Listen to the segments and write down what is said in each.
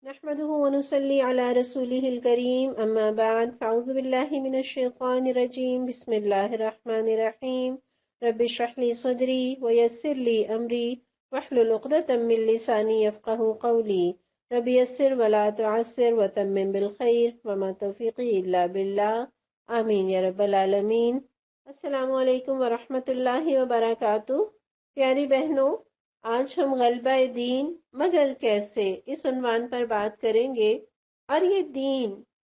نحمده ونصلي على رسوله الكريم اما بعد فاعوذ بالله من الشيطان الرجيم بسم الله الرحمن الرحيم رب اشرح لي صدري ويسر لي امري واحلل عقدة من لساني يفقهوا قولي رب يسر ولا تعسر وتمم بالخير وما توفيقي الا بالله آمين یا رب العالمین۔ السلام علیکم ورحمۃ اللہ وبرکاتہ۔ پیاری بہنوں، آج ہم غلبہ دین مگر کیسے اس عنوان پر بات کریں گے، اور یہ دین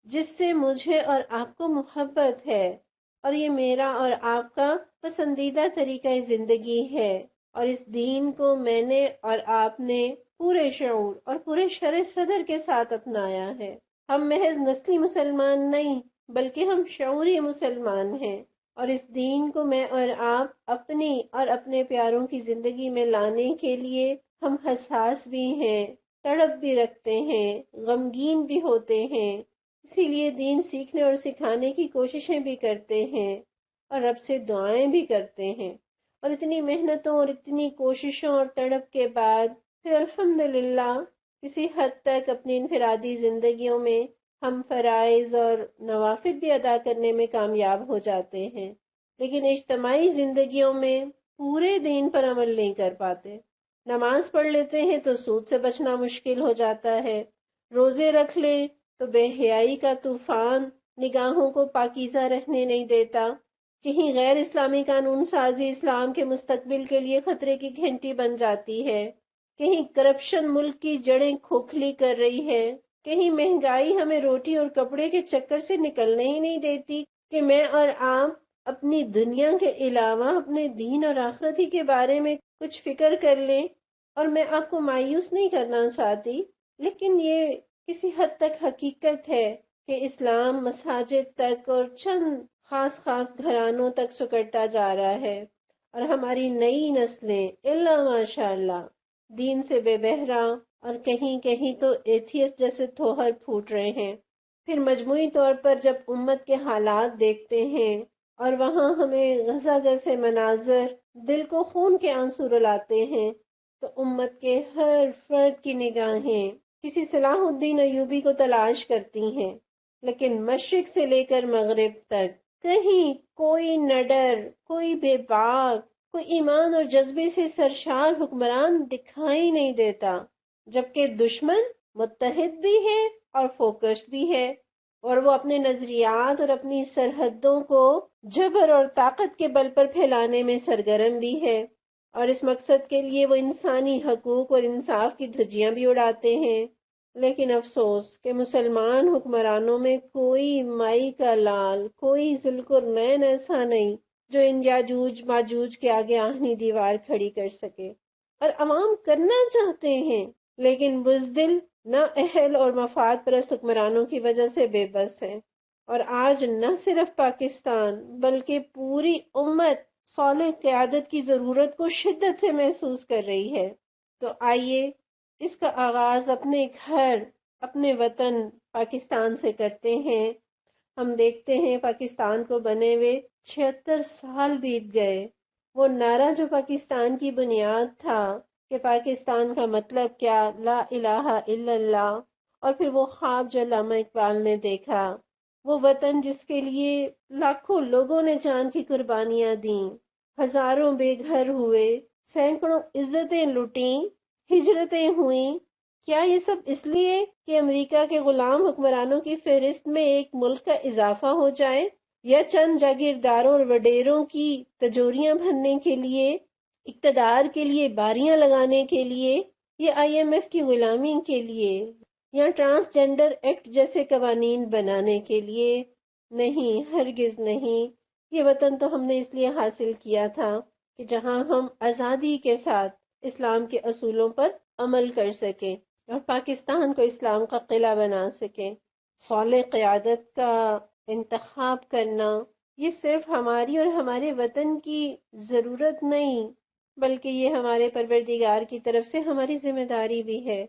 جس سے مجھے اور آپ کو محبت ہے، اور یہ میرا اور آپ کا پسندیدہ طریقہ زندگی ہے، اور اس دین کو میں نے اور آپ نے پورے شعور اور پورے شرح صدر کے ساتھ اپنایا ہے۔ ہم محض نسلی مسلمان نہیں بلکہ ہم شعوری مسلمان ہیں، اور اس دین کو میں اور آپ اپنی اور اپنے پیاروں کی زندگی میں لانے کے لیے ہم حساس بھی ہیں، تڑپ بھی رکھتے ہیں، غمگین بھی ہوتے ہیں، اسی لیے دین سیکھنے اور سکھانے کی کوششیں بھی کرتے ہیں اور رب سے دعائیں بھی کرتے ہیں۔ اور اتنی محنتوں اور اتنی کوششوں اور تڑپ کے بعد پھر الحمدللہ کسی حد تک اپنی انفرادی زندگیوں میں ہم فرائض اور نوافل بھی ادا کرنے میں کامیاب ہو جاتے ہیں، لیکن اجتماعی زندگیوں میں پورے دین پر عمل نہیں کر پاتے۔ نماز پڑھ لیتے ہیں تو سود سے بچنا مشکل ہو جاتا ہے، روزے رکھ لیں تو بے حیائی کا طوفان نگاہوں کو پاکیزہ رہنے نہیں دیتا، کہیں غیر اسلامی قانون سازی اسلام کے مستقبل کے لیے خطرے کی گھنٹی بن جاتی ہے، کہیں کرپشن ملک کی جڑیں کھوکھلی کر رہی ہے، کہیں مہنگائی ہمیں روٹی اور کپڑے کے چکر سے نکلنے ہی نہیں دیتی کہ میں اور آپ اپنی دنیا کے علاوہ اپنے دین اور آخرتی کے بارے میں کچھ فکر کر لیں۔ اور میں آپ کو مایوس نہیں کرنا چاہتی، لیکن یہ کسی حد تک حقیقت ہے کہ اسلام مساجد تک اور چند خاص گھرانوں تک سکڑتا جا رہا ہے، اور ہماری نئی نسلیں الا ماشاء اللہ دین سے بے بہرا اور کہیں کہیں تو ایتھیسٹ جیسے تھوہر پھوٹ رہے ہیں۔ پھر مجموعی طور پر جب امت کے حالات دیکھتے ہیں اور وہاں ہمیں غزہ جیسے مناظر دل کو خون کے آنسو رلاتے ہیں، تو امت کے ہر فرد کی نگاہیں کسی صلاح الدین ایوبی کو تلاش کرتی ہیں، لیکن مشرق سے لے کر مغرب تک کہیں کوئی نڈر، کوئی بے باک، کوئی ایمان اور جذبے سے سرشار حکمران دکھائی نہیں دیتا، جبکہ دشمن متحد بھی ہے اور فوکسڈ بھی ہے، اور وہ اپنے نظریات اور اپنی سرحدوں کو جبر اور طاقت کے بل پر پھیلانے میں سرگرم بھی ہے، اور اس مقصد کے لیے وہ انسانی حقوق اور انصاف کی دھجیاں بھی اڑاتے ہیں۔ لیکن افسوس کہ مسلمان حکمرانوں میں کوئی مائی کا لال، کوئی ذوالقرنین ایسا نہیں جو ان یاجوج ماجوج کے آگے آہنی دیوار کھڑی کر سکے، اور عوام کرنا چاہتے ہیں لیکن بزدل نااہل اور مفاد پرست حکمرانوں کی وجہ سے بے بس ہے۔ اور آج نہ صرف پاکستان بلکہ پوری امت صالح قیادت کی ضرورت کو شدت سے محسوس کر رہی ہے۔ تو آئیے اس کا آغاز اپنے گھر، اپنے وطن پاکستان سے کرتے ہیں۔ ہم دیکھتے ہیں پاکستان کو بنے ہوئے 76 سال بیت گئے۔ وہ نعرہ جو پاکستان کی بنیاد تھا کہ پاکستان کا مطلب کیا، لا الہ الا اللہ، اور پھر وہ خواب جو علامہ اقبال نے دیکھا، وہ وطن جس کے لیے لاکھوں لوگوں نے جان کی قربانیاں دیں، ہزاروں بے گھر ہوئے، سینکڑوں عزتیں لٹیں، ہجرتیں ہوئیں، کیا یہ سب اس لیے کہ امریکہ کے غلام حکمرانوں کی فہرست میں ایک ملک کا اضافہ ہو جائے، یا چند جاگیرداروں اور وڈیروں کی تجوریاں بھرنے کے لیے، اقتدار کے لیے باریاں لگانے کے لیے، یا آئی ایم ایف کی غلامی کے لیے، یا ٹرانسجنڈر ایکٹ جیسے قوانین بنانے کے لیے؟ نہیں، ہرگز نہیں۔ یہ وطن تو ہم نے اس لیے حاصل کیا تھا کہ جہاں ہم آزادی کے ساتھ اسلام کے اصولوں پر عمل کر سکیں اور پاکستان کو اسلام کا قلعہ بنا سکیں۔ صالح قیادت کا انتخاب کرنا یہ صرف ہماری اور ہمارے وطن کی ضرورت نہیں، بلکہ یہ ہمارے پروردگار کی طرف سے ہماری ذمہ داری بھی ہے۔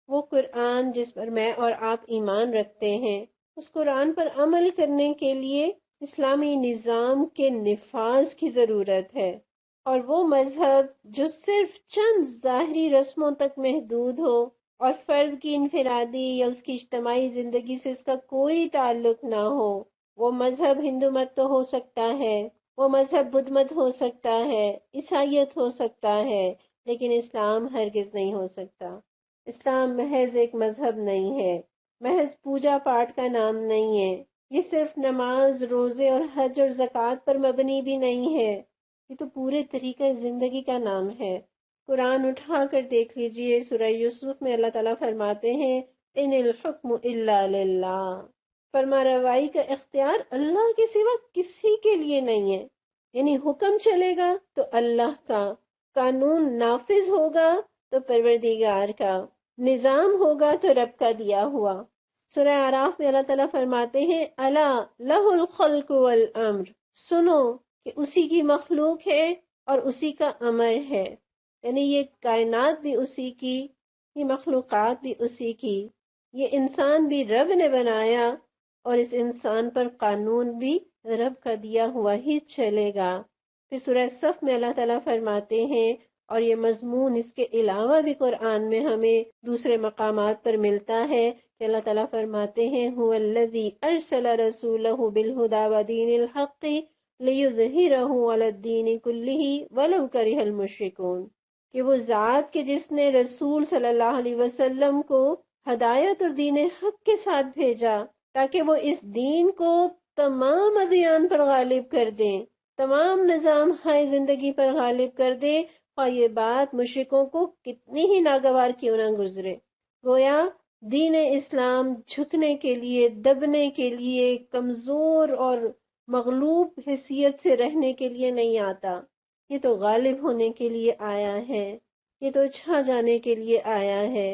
وہ قرآن جس پر میں اور آپ ایمان رکھتے ہیں، اس قرآن پر عمل کرنے کے لیے اسلامی نظام کے نفاذ کی ضرورت ہے، اور وہ مذہب جو صرف چند ظاہری رسموں تک محدود ہو، اور فرد کی انفرادی یا اس کی اجتماعی زندگی سے اس کا کوئی تعلق نہ ہو. وہ مذہب ہندو مت تو ہو سکتا ہے، وہ مذہب بدھ مت ہو سکتا ہے، عیسائیت ہو سکتا ہے، لیکن اسلام ہرگز نہیں ہو سکتا. اسلام محض ایک مذہب نہیں ہے، محض پوجا پاٹ کا نام نہیں ہے. یہ صرف نماز، روزے اور حج اور زکوٰۃ پر مبنی بھی نہیں ہے، یہ تو پورے طریقہ زندگی کا نام ہے. قرآن اٹھا کر دیکھ لیجئے، سورہ یوسف میں اللہ تعالیٰ فرماتے ہیں ان الحکم الا للہ، فرما روائی کا اختیار اللہ کے سوا کسی کے لیے نہیں ہے. یعنی حکم چلے گا تو اللہ کا، قانون نافذ ہوگا تو پروردگار کا، نظام ہوگا تو رب کا دیا ہوا. سورہ اعراف میں اللہ تعالیٰ فرماتے ہیں الا لہ الخلق والامر، سنو کہ اسی کی مخلوق ہے اور اسی کا امر ہے. یعنی یہ کائنات بھی اسی کی، یہ مخلوقات بھی اسی کی، یہ انسان بھی رب نے بنایا اور اس انسان پر قانون بھی رب کا دیا ہوا ہی چلے گا. پھر سورہ صف میں اللہ تعالیٰ فرماتے ہیں، اور یہ مضمون اس کے علاوہ بھی قرآن میں ہمیں دوسرے مقامات پر ملتا ہے کہ اللہ تعالیٰ فرماتے ہیں هو الذی ارسل رسولہ بالہدی ودین الحق لیظہرہ علی الدین کلہ ولو کرہ المشرکون، کہ وہ ذات کہ جس نے رسول صلی اللہ علیہ وسلم کو ہدایت اور دین حق کے ساتھ بھیجا تاکہ وہ اس دین کو تمام ادیان پر غالب کر دیں، تمام نظام ہائے زندگی پر غالب کر دیں، اور یہ بات مشرکوں کو کتنی ہی ناگوار کیوں نہ گزرے. گویا دین اسلام جھکنے کے لیے، دبنے کے لیے، کمزور اور مغلوب حیثیت سے رہنے کے لیے نہیں آتا، یہ تو غالب ہونے کے لیے آیا ہے، یہ تو چھا جانے کے لیے آیا ہے،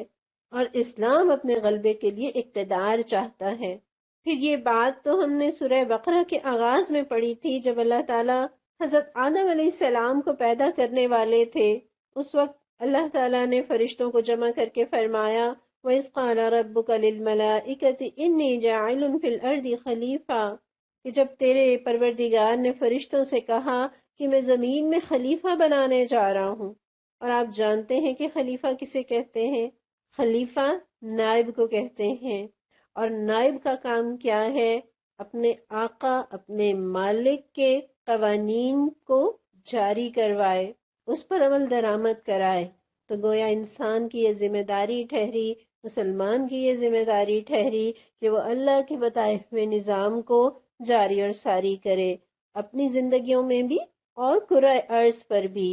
اور اسلام اپنے غلبے کے لیے اقتدار چاہتا ہے. پھر یہ بات تو ہم نے سورہ بقرہ کے آغاز میں پڑھی تھی، جب اللہ تعالیٰ حضرت آدم علیہ السلام کو پیدا کرنے والے تھے. اس وقت اللہ تعالیٰ نے فرشتوں کو جمع کر کے فرمایا وَإِذْ قَالَ رَبُّكَ لِلْمَلَائِكَةِ إِنِّي جَاعِلٌ فِي الْأَرْضِ خَلِيفَةً، کہ جب تیرے پروردگار نے فرشتوں سے کہا کہ میں زمین میں خلیفہ بنانے جا رہا ہوں. اور آپ جانتے ہیں کہ خلیفہ کسے کہتے ہیں؟ خلیفہ نائب کو کہتے ہیں. اور نائب کا کام کیا ہے؟ اپنے آقا، اپنے مالک کے قوانین کو جاری کروائے، اس پر عمل درآمد کرائے. تو گویا انسان کی یہ ذمہ داری ٹھہری، مسلمان کی یہ ذمہ داری ٹھہری کہ وہ اللہ کے بتائے ہوئے نظام کو جاری اور ساری کرے، اپنی زندگیوں میں بھی اور کرۂ ارض پر بھی.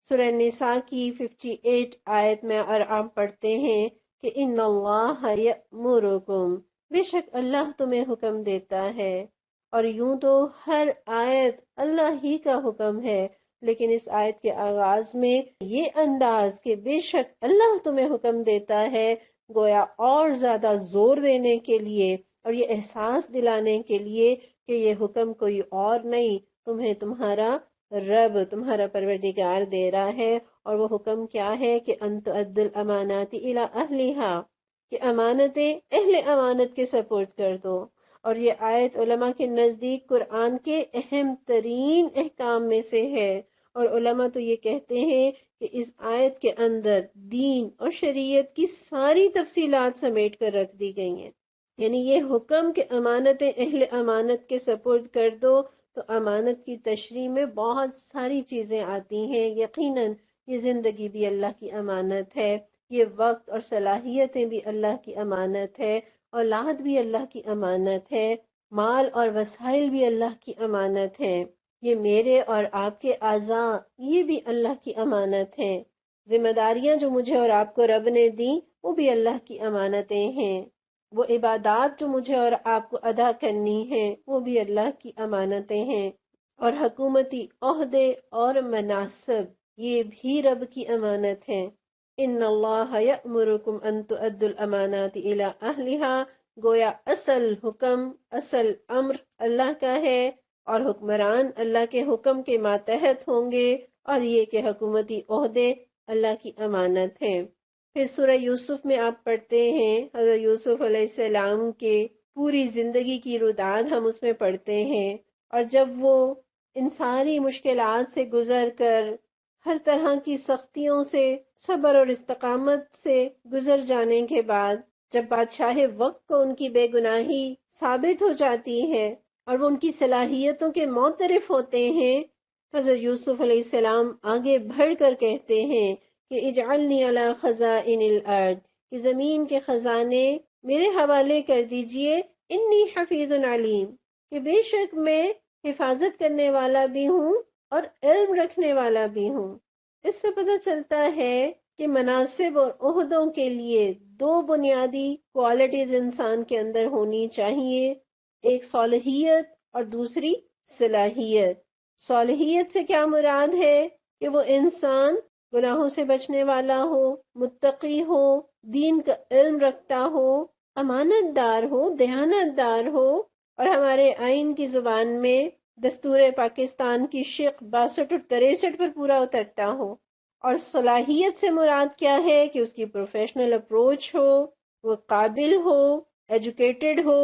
سورہ نساء کی 58 آیت میں اور آپ پڑھتے ہیں کہ ان اللہ یأمرکم، بے شک اللہ تمہیں حکم دیتا ہے. اور یوں تو ہر آیت اللہ ہی کا حکم ہے، لیکن اس آیت کے آغاز میں یہ انداز کہ بے شک اللہ تمہیں حکم دیتا ہے، گویا اور زیادہ زور دینے کے لیے اور یہ احساس دلانے کے لیے کہ یہ حکم کوئی اور نہیں، تمہیں تمہارا رب، تمہارا پروردگار دے رہا ہے. اور وہ حکم کیا ہے کہ ان تؤدوا الامانات الی اہلھا، کہ امانتیں اہل امانت کے سپورٹ کر دو. اور یہ آیت علماء کے نزدیک قرآن کے اہم ترین احکام میں سے ہے. اور علماء تو یہ کہتے ہیں کہ اس آیت کے اندر دین اور شریعت کی ساری تفصیلات سمیٹ کر رکھ دی گئی ہیں. یعنی یہ حکم کہ امانتیں اہل امانت کے سپورٹ کر دو، تو امانت کی تشریح میں بہت ساری چیزیں آتی ہیں. یقیناً یہ زندگی بھی اللہ کی امانت ہے، یہ وقت اور صلاحیتیں بھی اللہ کی امانت ہے، اولاد بھی اللہ کی امانت ہے، مال اور وسائل بھی اللہ کی امانت ہے، یہ میرے اور آپ کے اعضاء یہ بھی اللہ کی امانت ہے. ذمہ داریاں جو مجھے اور آپ کو رب نے دیں وہ بھی اللہ کی امانتیں ہیں. وہ عبادات جو مجھے اور آپ کو ادا کرنی ہیں وہ بھی اللہ کی امانتیں ہیں. اور حکومتی عہدے اور مناصب یہ بھی رب کی امانت ہیں. ان اللہ یأمرکم ان تؤدوا الامانات الی اہلھا، گویا اصل حکم، اصل امر اللہ کا ہے، اور حکمران اللہ کے حکم کے ماتحت ہوں گے، اور یہ کہ حکومتی عہدے اللہ کی امانت ہیں. پھر سورہ یوسف میں آپ پڑھتے ہیں حضرت یوسف علیہ السلام کے پوری زندگی کی روداد ہم اس میں پڑھتے ہیں. اور جب وہ ان ساری مشکلات سے گزر کر ہر طرح کی سختیوں سے صبر اور استقامت سے گزر جانے کے بعد جب بادشاہ وقت کو ان کی بے گناہی ثابت ہو جاتی ہے اور وہ ان کی صلاحیتوں کے معترف ہوتے ہیں، حضرت یوسف علیہ السلام آگے بڑھ کر کہتے ہیں کہ اجعلنی علی خزائن الارض، کہ زمین کے خزانے میرے حوالے کر دیجئے، انی حفیظ علیم، کہ بے شک میں حفاظت کرنے والا بھی ہوں اور علم رکھنے والا بھی ہوں۔ اس سے پتہ چلتا ہے کہ مناصب اور عہدوں کے لیے دو بنیادی کوالٹیز انسان کے اندر ہونی چاہیے، ایک صالحیت اور دوسری صلاحیت۔ صالحیت سے کیا مراد ہے کہ وہ انسان گناہوں سے بچنے والا ہو، متقی ہو، دین کا علم رکھتا ہو، امانت دار ہو، دیانت دار ہو، اور ہمارے آئین کی زبان میں دستور پاکستان کی شق 62 اور 63 پر پورا اترتا ہو۔ اور صلاحیت سے مراد کیا ہے کہ اس کی پروفیشنل اپروچ ہو، وہ قابل ہو، ایجوکیٹڈ ہو،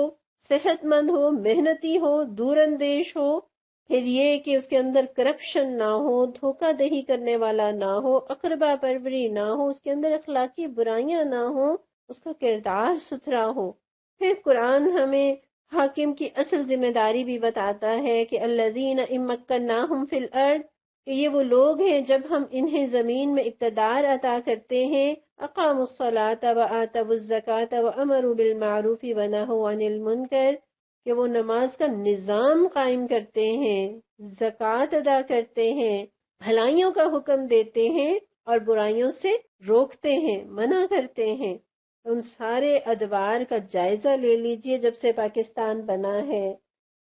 صحت مند ہو، محنتی ہو، دور اندیش ہو، پھر یہ کہ اس کے اندر کرپشن نہ ہو، دھوکہ دہی کرنے والا نہ ہو، اقربا پروری نہ ہو، اس کے اندر اخلاقی برائیاں نہ ہوں، اس کا کردار ستھرا ہو۔ پھر قرآن ہمیں حاکم کی اصل ذمہ داری بھی بتاتا ہے کہ الذین ان مکناہم فی الارض، کہ یہ وہ لوگ ہیں جب ہم انہیں زمین میں اقتدار عطا کرتے ہیں، اقاموا الصلاۃ وآتوا الزکاۃ وامروا بالمعروف ونہوا عن المنکر، کہ وہ نماز کا نظام قائم کرتے ہیں، زکوٰۃ ادا کرتے ہیں، بھلائیوں کا حکم دیتے ہیں اور برائیوں سے روکتے ہیں، منع کرتے ہیں۔ ان سارے ادوار کا جائزہ لے لیجئے جب سے پاکستان بنا ہے۔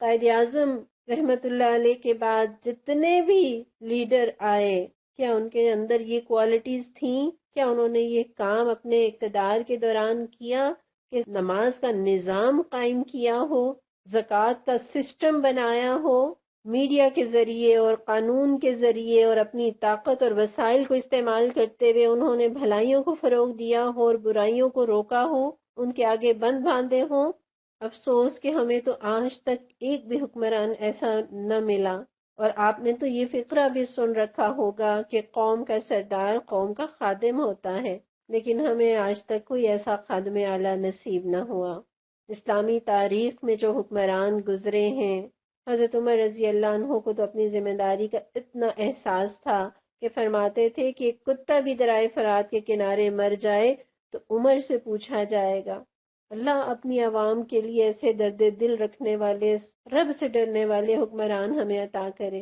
قائد اعظم رحمت اللہ علیہ کے بعد جتنے بھی لیڈر آئے، کیا ان کے اندر یہ کوالٹیز تھیں؟ کیا انہوں نے یہ کام اپنے اقتدار کے دوران کیا کہ نماز کا نظام قائم کیا ہو، زکوٰۃ کا سسٹم بنایا ہو، میڈیا کے ذریعے اور قانون کے ذریعے اور اپنی طاقت اور وسائل کو استعمال کرتے ہوئے انہوں نے بھلائیوں کو فروغ دیا ہو اور برائیوں کو روکا ہو، ان کے آگے بند باندھے ہوں؟ افسوس کہ ہمیں تو آج تک ایک بھی حکمران ایسا نہ ملا۔ اور آپ نے تو یہ فقرہ بھی سن رکھا ہوگا کہ قوم کا سردار قوم کا خادم ہوتا ہے، لیکن ہمیں آج تک کوئی ایسا خادم اعلیٰ نصیب نہ ہوا۔ اسلامی تاریخ میں جو حکمران گزرے ہیں، حضرت عمر رضی اللہ عنہ کو تو اپنی ذمہ داری کا اتنا احساس تھا کہ فرماتے تھے کہ ایک کتا بھی درائے فرات کے کنارے مر جائے تو عمر سے پوچھا جائے گا۔ اللہ اپنی عوام کے لیے ایسے درد دل رکھنے والے، رب سے ڈرنے والے حکمران ہمیں عطا کرے۔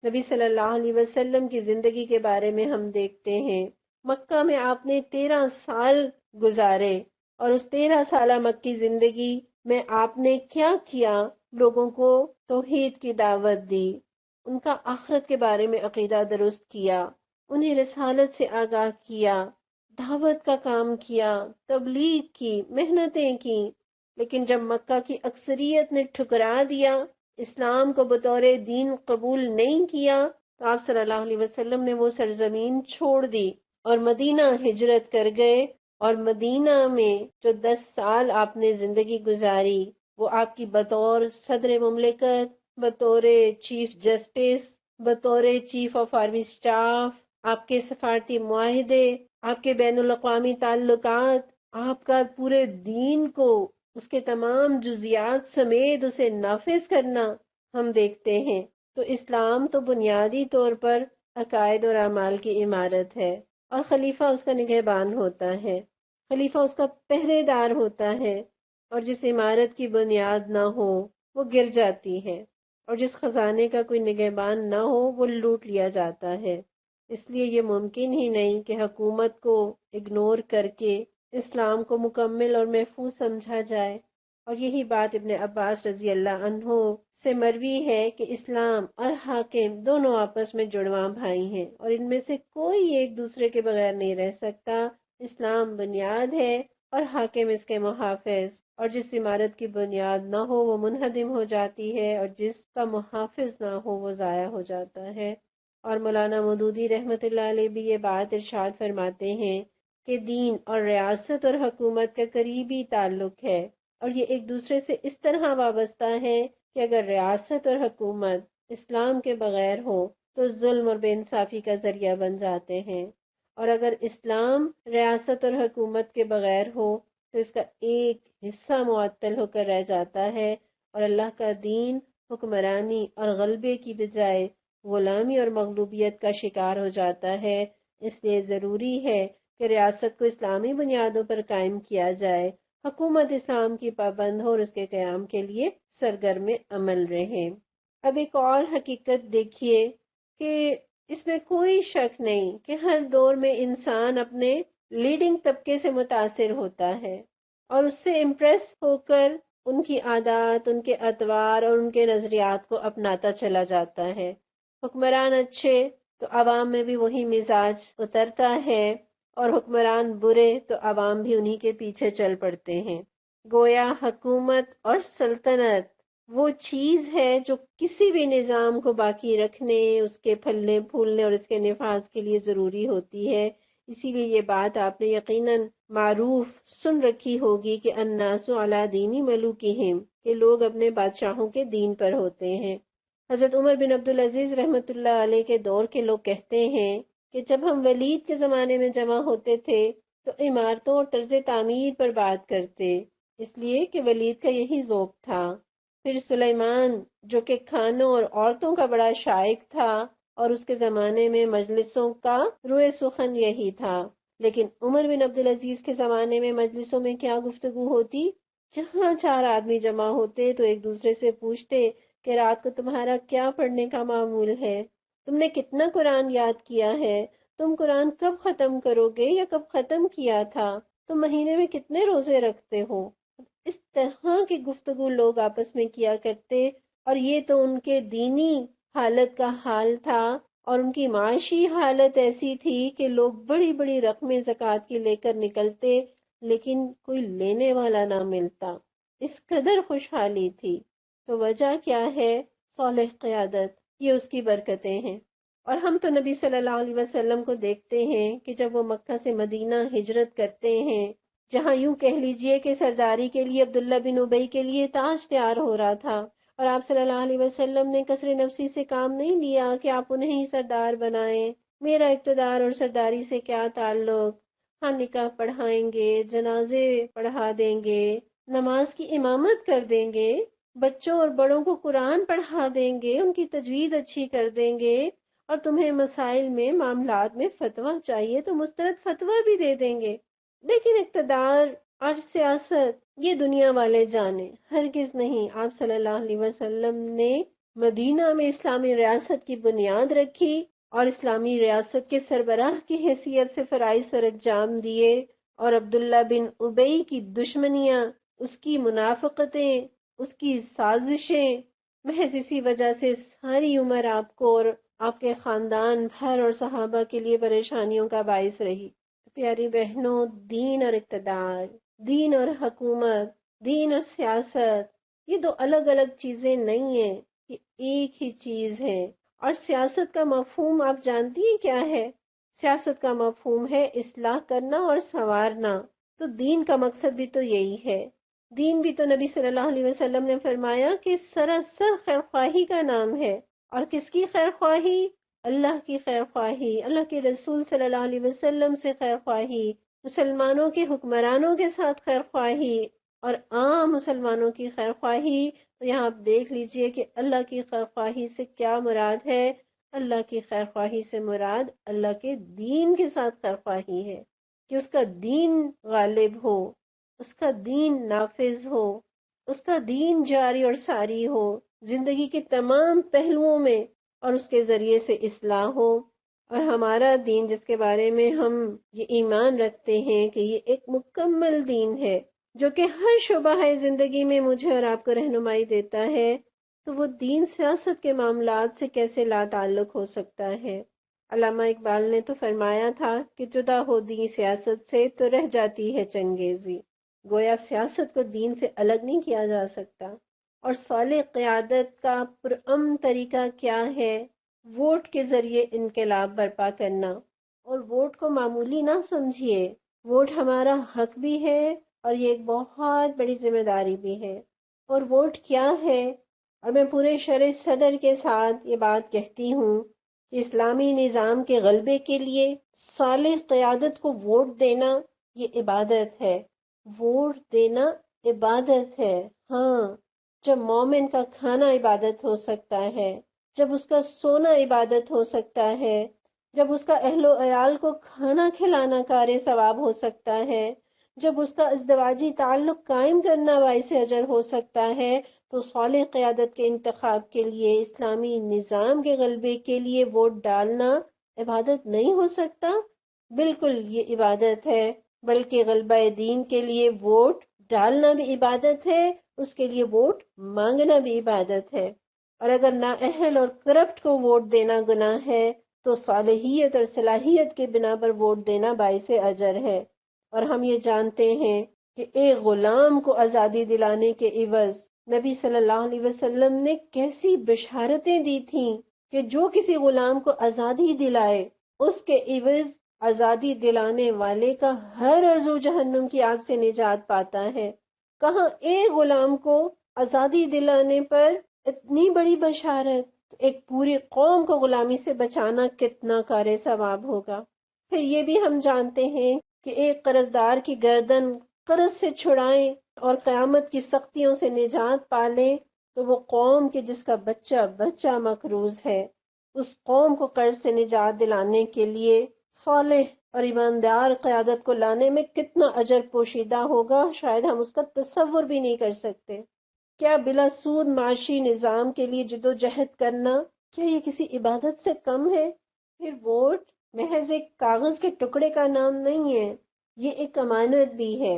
نبی صلی اللہ علیہ وسلم کی زندگی کے بارے میں ہم دیکھتے ہیں، مکہ میں آپ نے 13 سال گزارے، اور اس 13 سالہ مکی زندگی میں آپ نے کیا کیا؟ لوگوں کو توحید کی دعوت دی، ان کا آخرت کے بارے میں عقیدہ درست کیا، انہیں رسالت سے آگاہ کیا، دعوت کا کام کیا، تبلیغ کی، محنتیں کی۔ لیکن جب مکہ کی اکثریت نے ٹھکرا دیا، اسلام کو بطور دین قبول نہیں کیا، تو آپ صلی اللہ علیہ وسلم نے وہ سرزمین چھوڑ دی اور مدینہ ہجرت کر گئے۔ اور مدینہ میں جو 10 سال آپ نے زندگی گزاری، وہ آپ کی بطور صدر مملکت، بطور چیف جسٹس، بطور چیف آف آرمی سٹاف، آپ کے سفارتی معاہدے، آپ کے بین الاقوامی تعلقات، آپ کا پورے دین کو اس کے تمام جزیات سمیت اسے نافذ کرنا ہم دیکھتے ہیں۔ تو اسلام تو بنیادی طور پر عقائد اور اعمال کی عمارت ہے، اور خلیفہ اس کا نگہبان ہوتا ہے، خلیفہ اس کا پہرے دار ہوتا ہے، اور جس عمارت کی بنیاد نہ ہو وہ گر جاتی ہے، اور جس خزانے کا کوئی نگہبان نہ ہو وہ لوٹ لیا جاتا ہے۔ اس لیے یہ ممکن ہی نہیں کہ حکومت کو اگنور کر کے اسلام کو مکمل اور محفوظ سمجھا جائے۔ اور یہی بات ابن عباس رضی اللہ عنہ سے مروی ہے کہ اسلام اور حاکم دونوں آپس میں جڑواں بھائی ہیں، اور ان میں سے کوئی ایک دوسرے کے بغیر نہیں رہ سکتا۔ اسلام بنیاد ہے اور حاکم اس کے محافظ، اور جس عمارت کی بنیاد نہ ہو وہ منہدم ہو جاتی ہے، اور جس کا محافظ نہ ہو وہ ضائع ہو جاتا ہے۔ اور مولانا مودودی رحمت اللہ علیہ بھی یہ بات ارشاد فرماتے ہیں کہ دین اور ریاست اور حکومت کا قریبی تعلق ہے، اور یہ ایک دوسرے سے اس طرح وابستہ ہے کہ اگر ریاست اور حکومت اسلام کے بغیر ہو تو ظلم اور بے انصافی کا ذریعہ بن جاتے ہیں، اور اگر اسلام ریاست اور حکومت کے بغیر ہو تو اس کا ایک حصہ معطل ہو کر رہ جاتا ہے، اور اللہ کا دین حکمرانی اور غلبے کی بجائے غلامی اور مغلوبیت کا شکار ہو جاتا ہے۔ اس لیے ضروری ہے کہ ریاست کو اسلامی بنیادوں پر قائم کیا جائے، حکومت اسلام کی پابند ہو اور اس کے قیام کے لیے سرگرم عمل رہے۔ اب ایک اور حقیقت دیکھیے کہ اس میں کوئی شک نہیں کہ ہر دور میں انسان اپنے لیڈنگ طبقے سے متاثر ہوتا ہے اور اس سے امپریس ہو کر ان کی عادات، ان کے اطوار اور ان کے نظریات کو اپناتا چلا جاتا ہے۔ حکمران اچھے تو عوام میں بھی وہی مزاج اترتا ہے، اور حکمران برے تو عوام بھی انہی کے پیچھے چل پڑتے ہیں۔ گویا حکومت اور سلطنت وہ چیز ہے جو کسی بھی نظام کو باقی رکھنے، اس کے پھلنے پھولنے اور اس کے نفاذ کے لیے ضروری ہوتی ہے۔ اسی لیے یہ بات آپ نے یقیناً معروف سن رکھی ہوگی کہ الناس علی دین ملوکہم، کہ لوگ اپنے بادشاہوں کے دین پر ہوتے ہیں۔ حضرت عمر بن عبدالعزیز رحمۃ اللہ علیہ کے دور کے لوگ کہتے ہیں کہ جب ہم ولید کے زمانے میں جمع ہوتے تھے تو عمارتوں اور طرز تعمیر پر بات کرتے، اس لیے کہ ولید کا یہی ذوق تھا۔ پھر سلیمان جو کہ کھانوں اور عورتوں کا بڑا شائق تھا، اور اس کے زمانے میں مجلسوں کا روئے سخن یہی تھا۔ لیکن عمر بن عبدالعزیز کے زمانے میں مجلسوں میں کیا گفتگو ہوتی؟ جہاں چار آدمی جمع ہوتے تو ایک دوسرے سے پوچھتے کہ رات کو تمہارا کیا پڑھنے کا معمول ہے، تم نے کتنا قرآن یاد کیا ہے، تم قرآن کب ختم کرو گے یا کب ختم کیا تھا، تم مہینے میں کتنے روزے رکھتے ہو۔ اس طرح کی گفتگو لوگ آپس میں کیا کرتے، اور یہ تو ان کے دینی حالت کا حال تھا، اور ان کی معاشی حالت ایسی تھی کہ لوگ بڑی بڑی رقمیں زکوٰۃ کی لے کر نکلتے، لیکن کوئی لینے والا نہ ملتا، اس قدر خوشحالی تھی۔ تو وجہ کیا ہے؟ صالح قیادت، یہ اس کی برکتیں ہیں۔ اور ہم تو نبی صلی اللہ علیہ وسلم کو دیکھتے ہیں کہ جب وہ مکہ سے مدینہ ہجرت کرتے ہیں، جہاں یوں کہہ لیجئے کہ سرداری کے لیے عبداللہ بن ابی کے لیے تاج تیار ہو رہا تھا، اور آپ صلی اللہ علیہ وسلم نے کثر نفسی سے کام نہیں لیا کہ آپ انہیں ہی سردار بنائیں، میرا اقتدار اور سرداری سے کیا تعلق، ہاں نکاح پڑھائیں گے، جنازے پڑھا دیں گے، نماز کی امامت کر دیں گے، بچوں اور بڑوں کو قرآن پڑھا دیں گے، ان کی تجوید اچھی کر دیں گے، اور تمہیں مسائل میں معاملات میں فتویٰ چاہیے تو مستند فتویٰ بھی دے دیں گے۔ لیکن اقتدار اور سیاست یہ دنیا والے جانے ہرگز نہیں۔ آپ صلی اللہ علیہ وسلم نے مدینہ میں اسلامی ریاست کی بنیاد رکھی، اور اسلامی ریاست کے سربراہ کی حیثیت سے فرائض سر انجام دیے، اور عبداللہ بن ابی کی دشمنیاں، اس کی منافقتیں، اس کی سازشیں محض اسی وجہ سے ساری عمر آپ کو اور آپ کے خاندان بھر اور صحابہ کے لیے پریشانیوں کا باعث رہی۔ پیاری بہنوں، دین اور اقتدار، دین اور حکومت، دین اور سیاست، یہ دو الگ الگ چیزیں نہیں ہیں، یہ ایک ہی چیز ہے۔ اور سیاست کا مفہوم آپ جانتی ہیں کیا ہے؟ سیاست کا مفہوم ہے اصلاح کرنا اور سنوارنا، تو دین کا مقصد بھی تو یہی ہے۔ دین بھی تو نبی صلی اللہ علیہ وسلم نے فرمایا کہ سراسر خیر خواہی کا نام ہے، اور کس کی خیر خواہی؟ اللہ کی خیر خواہی، اللہ کے رسول صلی اللہ علیہ وسلم سے خیر خواہی، مسلمانوں کے حکمرانوں کے ساتھ خیر خواہی، اور عام مسلمانوں کی خیر خواہی۔ تو یہاں آپ دیکھ لیجئے کہ اللہ کی خیر خواہی سے کیا مراد ہے۔ اللہ کی خیر خواہی سے مراد اللہ کے دین کے ساتھ خیر خواہی ہے، کہ اس کا دین غالب ہو، اس کا دین نافذ ہو، اس کا دین جاری اور ساری ہو زندگی کے تمام پہلوؤں میں، اور اس کے ذریعے سے اصلاح ہو۔ اور ہمارا دین جس کے بارے میں ہم یہ ایمان رکھتے ہیں کہ یہ ایک مکمل دین ہے جو کہ ہر شعبہ زندگی میں مجھے اور آپ کو رہنمائی دیتا ہے، تو وہ دین سیاست کے معاملات سے کیسے لا تعلق ہو سکتا ہے؟ علامہ اقبال نے تو فرمایا تھا کہ جدا ہو دین سیاست سے تو رہ جاتی ہے چنگیزی۔ گویا سیاست کو دین سے الگ نہیں کیا جا سکتا۔ اور صالح قیادت کا پرامن طریقہ کیا ہے؟ ووٹ کے ذریعے انقلاب برپا کرنا۔ اور ووٹ کو معمولی نہ سمجھیے، ووٹ ہمارا حق بھی ہے، اور یہ ایک بہت بڑی ذمہ داری بھی ہے۔ اور ووٹ کیا ہے؟ اور میں پورے شرح صدر کے ساتھ یہ بات کہتی ہوں کہ اسلامی نظام کے غلبے کے لیے صالح قیادت کو ووٹ دینا یہ عبادت ہے۔ ووٹ دینا عبادت ہے۔ ہاں، جب مومن کا کھانا عبادت ہو سکتا ہے، جب اس کا سونا عبادت ہو سکتا ہے، جب اس کا اہل و عیال کو کھانا کھلانا کار ثواب ہو سکتا ہے، جب اس کا ازدواجی تعلق قائم کرنا باعث اجر ہو سکتا ہے، تو صالح قیادت کے انتخاب کے لیے، اسلامی نظام کے غلبے کے لیے ووٹ ڈالنا عبادت نہیں ہو سکتا؟ بالکل یہ عبادت ہے، بلکہ غلبہ دین کے لیے ووٹ ڈالنا بھی عبادت ہے، اس کے لیے ووٹ مانگنا بھی عبادت ہے۔ اور اگر نااہل اور کرپٹ کو ووٹ دینا گناہ ہے تو صالحیت اور صلاحیت کے بنا پر ووٹ دینا باعث اجر ہے۔ اور ہم یہ جانتے ہیں کہ ایک غلام کو آزادی دلانے کے عوض نبی صلی اللہ علیہ وسلم نے کیسی بشارتیں دی تھیں کہ جو کسی غلام کو آزادی دلائے اس کے عوض آزادی دلانے والے کا ہر عضو جہنم کی آگ سے نجات پاتا ہے۔ کہاں ایک غلام کو آزادی دلانے پر اتنی بڑی بشارت، ایک پوری قوم کو غلامی سے بچانا کتنا کار ثواب ہوگا۔ پھر یہ بھی ہم جانتے ہیں کہ ایک قرض دار کی گردن قرض سے چھڑائیں اور قیامت کی سختیوں سے نجات پالیں تو وہ قوم کے جس کا بچہ بچہ مقروض ہے، اس قوم کو قرض سے نجات دلانے کے لیے صالح اور ایماندار قیادت کو لانے میں کتنا اجر پوشیدہ ہوگا، شاید ہم اس کا تصور بھی نہیں کر سکتے۔ کیا بلا سود معاشی نظام کے لیے جدوجہد کرنا، کیا یہ کسی عبادت سے کم ہے؟ پھر ووٹ محض ایک کاغذ کے ٹکڑے کا نام نہیں ہے، یہ ایک امانت بھی ہے،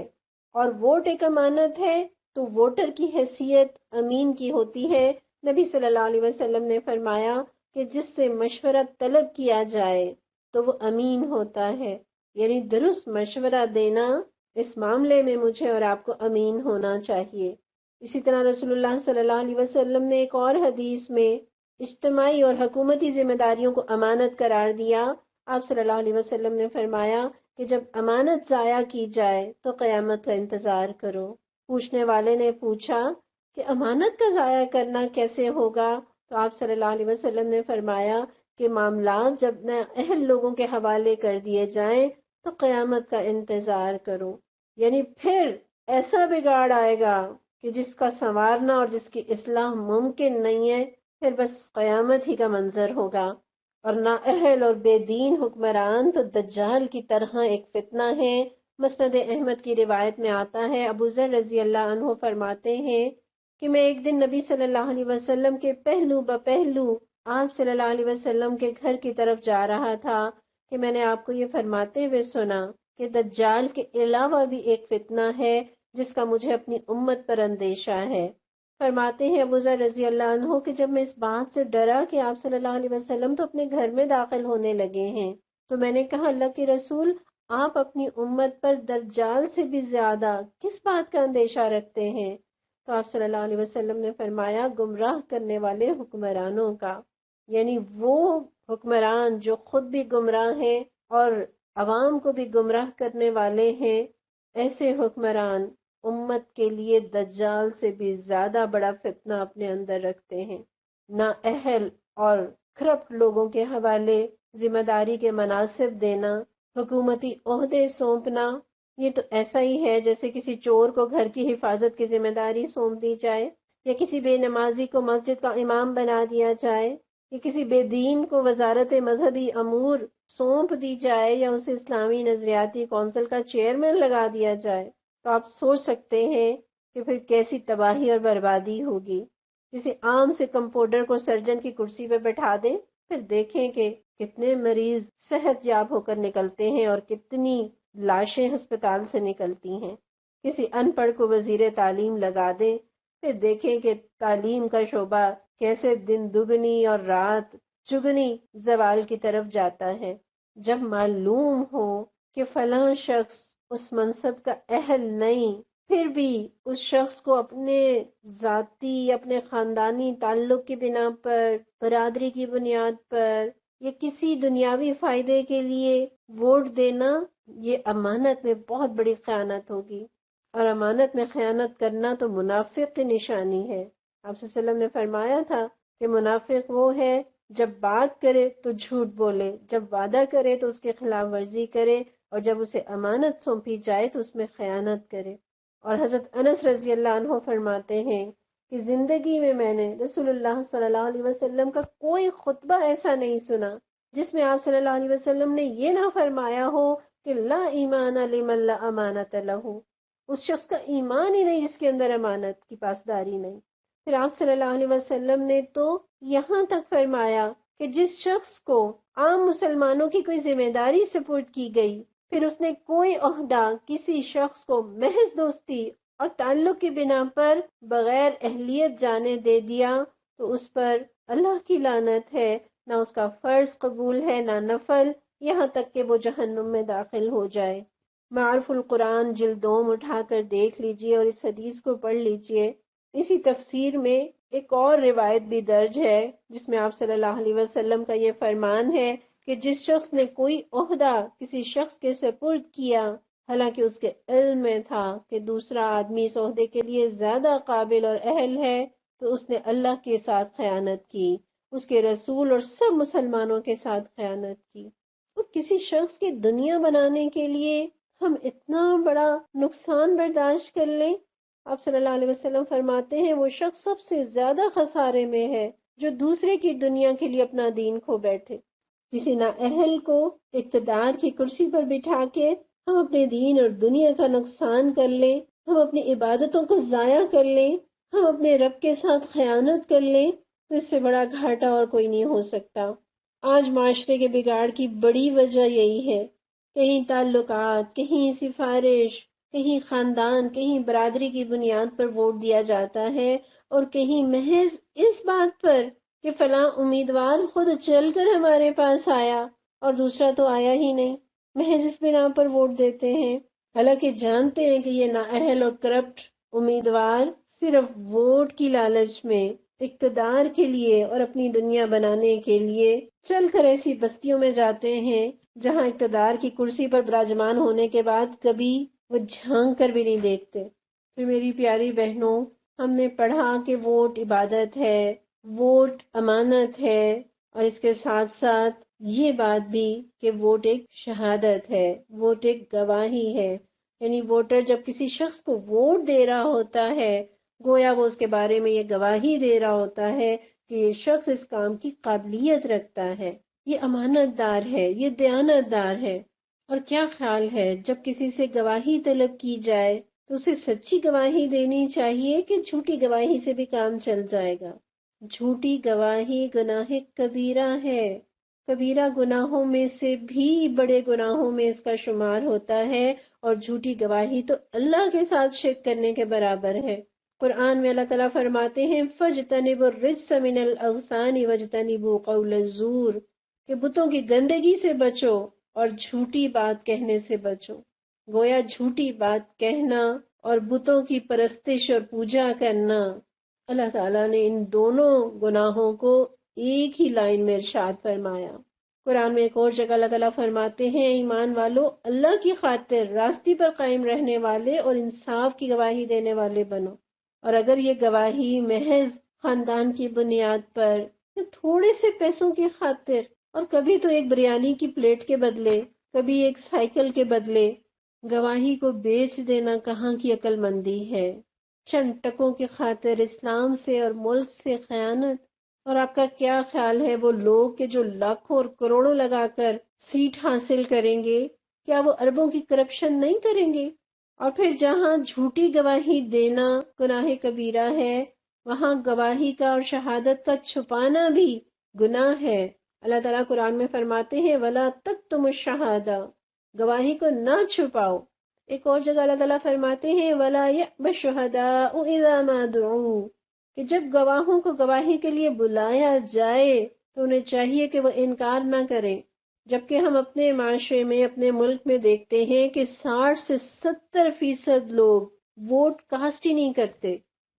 اور ووٹ ایک امانت ہے تو ووٹر کی حیثیت امین کی ہوتی ہے۔ نبی صلی اللہ علیہ وسلم نے فرمایا کہ جس سے مشورہ طلب کیا جائے تو وہ امین ہوتا ہے، یعنی درست مشورہ دینا، اس معاملے میں مجھے اور آپ کو امین ہونا چاہیے۔ اسی طرح رسول اللہ صلی اللہ علیہ وسلم نے ایک اور حدیث میں اجتماعی اور حکومتی ذمہ داریوں کو امانت قرار دیا۔ آپ صلی اللہ علیہ وسلم نے فرمایا کہ جب امانت ضائع کی جائے تو قیامت کا انتظار کرو۔ پوچھنے والے نے پوچھا کہ امانت کا ضائع کرنا کیسے ہوگا؟ تو آپ صلی اللہ علیہ وسلم نے فرمایا کہ معاملات جب نااہل لوگوں کے حوالے کر دیے جائیں تو قیامت کا انتظار کرو، یعنی پھر ایسا بگاڑ آئے گا کہ جس کا سنوارنا اور جس کی اصلاح ممکن نہیں ہے، پھر بس قیامت ہی کا منظر ہوگا۔ اور نااہل اور بے دین حکمران تو دجال کی طرح ایک فتنہ ہے۔ مسند احمد کی روایت میں آتا ہے، ابو ذر رضی اللہ عنہ فرماتے ہیں کہ میں ایک دن نبی صلی اللہ علیہ وسلم کے پہلو بپہلو آپ صلی اللہ علیہ وسلم کے گھر کی طرف جا رہا تھا کہ میں نے آپ کو یہ فرماتے ہوئے سنا کہ دجال کے علاوہ بھی ایک فتنہ ہے جس کا مجھے اپنی امت پر اندیشہ ہے۔ فرماتے ہیں ابو ذر رضی اللہ عنہ کہ جب میں اس بات سے ڈرا کہ آپ صلی اللہ علیہ وسلم تو اپنے گھر میں داخل ہونے لگے ہیں، تو میں نے کہا اللہ کے رسول، آپ اپنی امت پر دجال سے بھی زیادہ کس بات کا اندیشہ رکھتے ہیں؟ تو آپ صلی اللہ علیہ وسلم نے فرمایا گمراہ کرنے والے حکمرانوں کا، یعنی وہ حکمران جو خود بھی گمراہ ہیں اور عوام کو بھی گمراہ کرنے والے ہیں، ایسے حکمران امت کے لیے دجال سے بھی زیادہ بڑا فتنہ اپنے اندر رکھتے ہیں۔ نااہل اور کرپٹ لوگوں کے حوالے ذمہ داری کے مناصب دینا، حکومتی عہدے سونپنا، یہ تو ایسا ہی ہے جیسے کسی چور کو گھر کی حفاظت کی ذمہ داری سونپ دی جائے، یا کسی بے نمازی کو مسجد کا امام بنا دیا جائے، یا کسی بے دین کو وزارت مذہبی امور سونپ دی جائے، یا اسے اسلامی نظریاتی کونسل کا چیئرمین لگا دیا جائے، تو آپ سوچ سکتے ہیں کہ پھر کیسی تباہی اور بربادی ہوگی۔ کسی عام سے کمپاؤنڈر کو سرجن کی کرسی پہ بٹھا دیں، پھر دیکھیں کہ کتنے مریض صحت یاب ہو کر نکلتے ہیں اور کتنی لاشیں ہسپتال سے نکلتی ہیں۔ کسی ان پڑھ کو وزیر تعلیم لگا دیں، پھر دیکھیں کہ تعلیم کا شعبہ کیسے دن دگنی اور رات چگنی زوال کی طرف جاتا ہے۔ جب معلوم ہو کہ فلاں شخص اس منصب کا اہل نہیں، پھر بھی اس شخص کو اپنے ذاتی، اپنے خاندانی تعلق کی بنا پر، برادری کی بنیاد پر، یا کسی دنیاوی فائدے کے لیے ووٹ دینا، یہ امانت میں بہت بڑی خیانت ہوگی، اور امانت میں خیانت کرنا تو منافق کی نشانی ہے۔ آپ صلی اللہ علیہ وسلم نے فرمایا تھا کہ منافق وہ ہے جب بات کرے تو جھوٹ بولے، جب وعدہ کرے تو اس کے خلاف ورزی کرے، اور جب اسے امانت سونپی جائے تو اس میں خیانت کرے۔ اور حضرت انس رضی اللہ عنہ فرماتے ہیں کہ زندگی میں نے رسول اللہ صلی اللہ علیہ وسلم کا کوئی خطبہ ایسا نہیں سنا جس میں آپ صلی اللہ علیہ وسلم نے یہ نہ فرمایا ہو کہ لا ایمان لمن لا امانت لہ، اس شخص کا ایمان ہی نہیں جس کے اندر امانت کی پاسداری نہیں۔ پھر آپ صلی اللہ علیہ وسلم نے تو یہاں تک فرمایا کہ جس شخص کو عام مسلمانوں کی کوئی ذمہ داری سپرد کی گئی، پھر اس نے کوئی عہدہ کسی شخص کو محض دوستی اور تعلق کی بنا پر بغیر اہلیت جانے دے دیا تو اس پر اللہ کی لعنت ہے، نہ اس کا فرض قبول ہے نہ نفل، یہاں تک کہ وہ جہنم میں داخل ہو جائے۔ معارف القرآن جلد 2 اٹھا کر دیکھ لیجئے اور اس حدیث کو پڑھ لیجئے۔ اسی تفسیر میں ایک اور روایت بھی درج ہے جس میں آپ صلی اللہ علیہ وسلم کا یہ فرمان ہے کہ جس شخص نے کوئی عہدہ کسی شخص کے سپرد کیا، حالانکہ اس کے علم میں تھا کہ دوسرا آدمی اس عہدے کے لیے زیادہ قابل اور اہل ہے، تو اس نے اللہ کے ساتھ خیانت کی، اس کے رسول اور سب مسلمانوں کے ساتھ خیانت کی۔ اور کسی شخص کی دنیا بنانے کے لیے ہم اتنا بڑا نقصان برداشت کر لیں؟ آپ صلی اللہ علیہ وسلم فرماتے ہیں وہ شخص سب سے زیادہ خسارے میں ہے جو دوسرے کی دنیا کے لیے اپنا دین کھو بیٹھے۔ کسی نااہل کو اقتدار کی کرسی پر بٹھا کے ہم اپنے دین اور دنیا کا نقصان کر لیں، ہم اپنی عبادتوں کو ضائع کر لیں، ہم اپنے رب کے ساتھ خیانت کر لیں، تو اس سے بڑا گھاٹا اور کوئی نہیں ہو سکتا۔ آج معاشرے کے بگاڑ کی بڑی وجہ یہی ہے، کہیں تعلقات، کہیں سفارش، کہیں خاندان، کہیں برادری کی بنیاد پر ووٹ دیا جاتا ہے، اور کہیں محض اس بات پر کہ فلاں امیدوار خود چل کر ہمارے پاس آیا اور دوسرا تو آیا ہی نہیں، محض اس بنا پر ووٹ دیتے ہیں، حالانکہ جانتے ہیں کہ یہ نااہل اور کرپٹ امیدوار صرف ووٹ کی لالچ میں، اقتدار کے لیے اور اپنی دنیا بنانے کے لیے چل کر ایسی بستیوں میں جاتے ہیں جہاں اقتدار کی کرسی پر براجمان ہونے کے بعد کبھی وہ جھانک کر بھی نہیں دیکھتے۔ پھر میری پیاری بہنوں، ہم نے پڑھا کہ ووٹ عبادت ہے، ووٹ امانت ہے، اور اس کے ساتھ ساتھ یہ بات بھی کہ ووٹ ایک شہادت ہے، ووٹ ایک گواہی ہے، یعنی ووٹر جب کسی شخص کو ووٹ دے رہا ہوتا ہے گویا وہ اس کے بارے میں یہ گواہی دے رہا ہوتا ہے کہ یہ شخص اس کام کی قابلیت رکھتا ہے، یہ امانت دار ہے، یہ دیانت دار ہے۔ اور کیا خیال ہے جب کسی سے گواہی طلب کی جائے تو اسے سچی گواہی دینی چاہیے کہ جھوٹی گواہی سے بھی کام چل جائے گا؟ جھوٹی گواہی گناہ کبیرہ ہے، کبیرہ گناہوں میں سے بھی بڑے گناہوں میں اس کا شمار ہوتا ہے، اور جھوٹی گواہی تو اللہ کے ساتھ شرک کرنے کے برابر ہے۔ قرآن میں اللہ تعالیٰ فرماتے ہیں فَاجْتَنِبُوا الرِّجْسَ مِنَ الْأَوْثَانِ وَاجْتَنِبُوا قَوْلَ الزُّورِ، کہ بتوں کی گندگی سے بچو اور جھوٹی بات کہنے سے بچو۔ گویا جھوٹی بات کہنا اور بتوں کی پرستش اور پوجا کرنا، اللہ تعالیٰ نے ان دونوں گناہوں کو ایک ہی لائن میں ارشاد فرمایا۔ قرآن میں ایک اور جگہ اللہ تعالیٰ فرماتے ہیں ایمان والو اللہ کی خاطر راستے پر قائم رہنے والے اور انصاف کی گواہی دینے والے بنو، اور اگر یہ گواہی محض خاندان کی بنیاد پر یا تھوڑے سے پیسوں کی خاطر، اور کبھی تو ایک بریانی کی پلیٹ کے بدلے، کبھی ایک سائیکل کے بدلے گواہی کو بیچ دینا کہاں کی عقل مندی ہے؟ چند ٹکوں کی خاطر اسلام سے اور ملک سے خیانت۔ اور آپ کا کیا خیال ہے وہ لوگ کہ جو لاکھوں اور کروڑوں لگا کر سیٹ حاصل کریں گے، کیا وہ اربوں کی کرپشن نہیں کریں گے؟ اور پھر جہاں جھوٹی گواہی دینا گناہ کبیرہ ہے، وہاں گواہی کا اور شہادت کا چھپانا بھی گناہ ہے۔ اللہ تعالیٰ قرآن میں فرماتے ہیں وَلَا تَكْتُمُوا الشَّهَادَةَ، گواہی کو نہ چھپاؤ۔ ایک اور جگہ اللہ تعالیٰ فرماتے ہیں وَلَا يَأْبَ الشُّهَدَاءُ إِذَا مَا دُعُوا، کہ جب گواہوں کو گواہی کے لیے بلایا جائے تو انہیں چاہیے کہ وہ انکار نہ کریں، جبکہ ہم اپنے معاشرے میں اپنے ملک میں دیکھتے ہیں کہ 60 سے 70% لوگ ووٹ کاسٹ ہی نہیں کرتے۔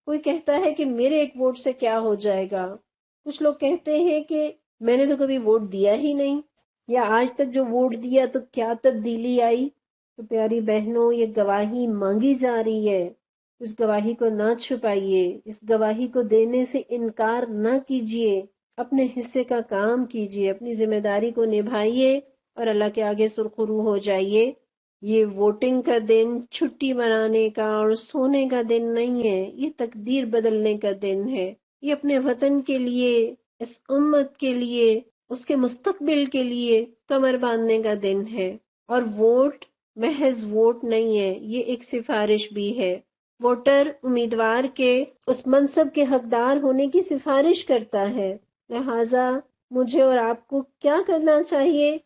کوئی کہتا ہے کہ میرے ایک ووٹ سے کیا ہو جائے گا، کچھ لوگ کہتے ہیں کہ میں نے تو کبھی ووٹ دیا ہی نہیں، یا آج تک جو ووٹ دیا تو کیا تبدیلی آئی۔ تو پیاری بہنوں، یہ گواہی مانگی جا رہی ہے، اس گواہی کو نہ چھپائیے، اس گواہی کو دینے سے انکار نہ کیجیے۔ اپنے حصے کا کام کیجیے، اپنی ذمہ داری کو نبھائیے اور اللہ کے آگے سرخرو ہو جائیے۔ یہ ووٹنگ کا دن چھٹی منانے کا اور سونے کا دن نہیں ہے، یہ تقدیر بدلنے کا دن ہے۔ یہ اپنے وطن کے لیے، اس امت کے لیے، اس کے مستقبل کے لیے کمر باندھنے کا دن ہے۔ اور ووٹ محض ووٹ نہیں ہے، یہ ایک سفارش بھی ہے۔ ووٹر امیدوار کے اس منصب کے حقدار ہونے کی سفارش کرتا ہے، لہذا مجھے اور آپ کو کیا کرنا چاہیے؟